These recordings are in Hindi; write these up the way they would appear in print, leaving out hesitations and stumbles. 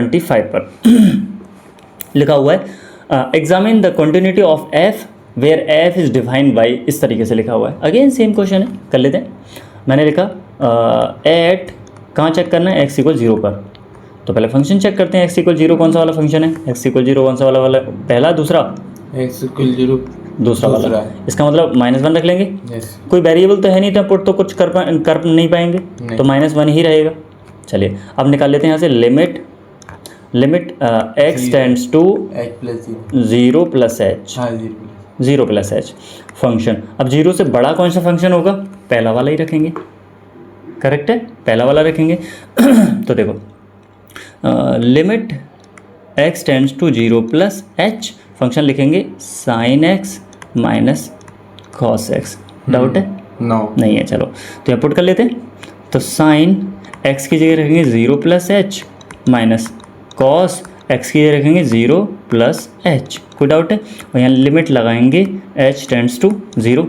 25 पर लिखा हुआ है examine the continuity of F where F is defined by, इस तरीके से लिखा हुआ है। अगेन सेम क्वेश्चन है, कर लेते हैं। मैंने लिखा एट कहाँ चेक करना है, एक्स इक्वल 0 पर। तो पहले फंक्शन चेक करते हैं, एक्स इक्वल 0 कौन सा वाला फंक्शन है, एक्स इक्वल 0 कौन सा वाला पहला दूसरा, एक्स इक्वल 0 दूसरा वाला। इसका मतलब -1 रख लेंगे। कोई वेरिएबल तो है नहीं, तो पुट तो कुछ कर नहीं पाएंगे नहीं। तो -1 ही रहेगा। चलिए अब निकाल लेते हैं यहाँ से limit x tends to 0 plus h, 0 plus H function. अब 0 से बड़ा कौन सा फंक्शन होगा, पहला वाला ही रखेंगे। करेक्ट है, पहला वाला रखेंगे। तो देखो limit x tends to 0 plus H function लिखेंगे sine X minus cos X. Doubt है? नो नहीं है। चलो तो यहाँ पुट कर लेते हैं। तो साइन एक्स की जगह रखेंगे 0 plus H minus cos x की जगह रखेंगे 0 प्लस एच। कोई डाउट है? और यहाँ लिमिट लगाएंगे एच टेंड्स टू 0।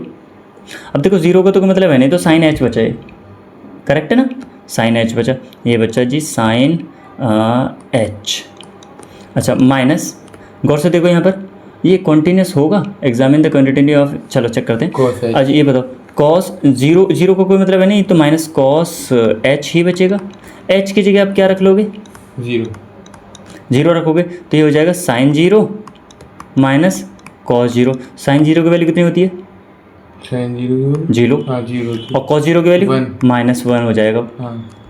अब देखो 0 का तो कोई मतलब है नहीं, तो साइन एच बचा है। करेक्ट है ना, साइन एच बचा, ये बचा जी साइन एच। अच्छा माइनस, गौर से देखो यहाँ पर ये कॉन्टीन्यूस होगा, एग्जामिन द क्वांटिटी ऑफ, चलो चेक करते हैं। अच्छा ये बताओ कॉस 0 को कोई मतलब है नहीं, तो माइनस कॉस एच ही बचेगा। एच की जगह आप क्या रख लोगे, 0 रखोगे, तो ये हो जाएगा साइन 0 माइनस कॉस 0। साइन 0 की वैल्यू कितनी होती है, साइन 0 0, और कॉस 0 की वैल्यू -1 हो जाएगा।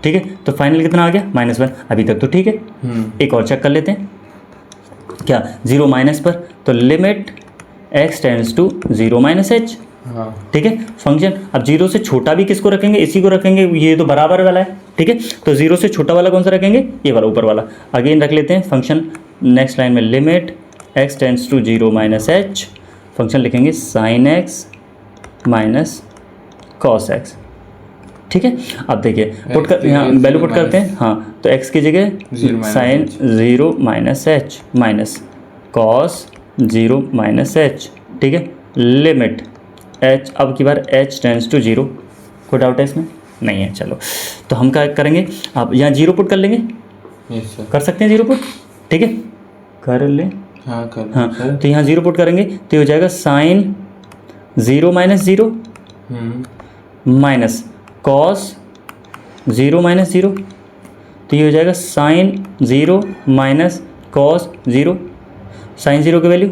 ठीक है, तो फाइनल कितना आ गया, -1। अभी तक तो ठीक है। एक और चेक कर लेते हैं, क्या 0 माइनस पर, तो limit x tends to 0 minus h. ठीक है, फंक्शन अब 0 से छोटा भी किसको रखेंगे, इसी को रखेंगे, ये तो बराबर वाला है। ठीक है, तो 0 से छोटा वाला कौन सा रखेंगे, ये वाला ऊपर वाला। अगेन रख लेते हैं फंक्शन, नेक्स्ट लाइन में limit x tends to 0 minus H function लिखेंगे sine X minus cos X. ठीक है, अब देखिए पुट कर, यहाँ वैल्यू पुट करते हैं। हाँ, तो x की जगह sine 0 minus h minus cos 0 minus h. ठीक है, लिमिट h, अब की बार h टेंड्स टू 0। कोई डाउट है इसमें? नहीं है। चलो तो हम क्या करेंगे, आप यहाँ 0 पुट कर लेंगे। कर सकते हैं 0 पुट, ठीक है, कर लें। हाँ, तो यहाँ 0 पुट करेंगे तो ये हो जाएगा sine 0 minus 0 minus cos 0 minus 0, तो ये हो जाएगा साइन 0 माइनस कॉस 0। साइन 0 की वैल्यू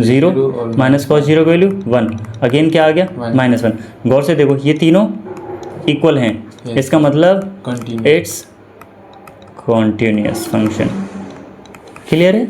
0 माइनस कॉस 0 की वैल्यू 1। अगेन क्या आ गया, -1। गौर से देखो ये तीनों इक्वल हैं, इसका मतलब इट्स कॉन्टिन्यूअस फंक्शन। क्लियर है?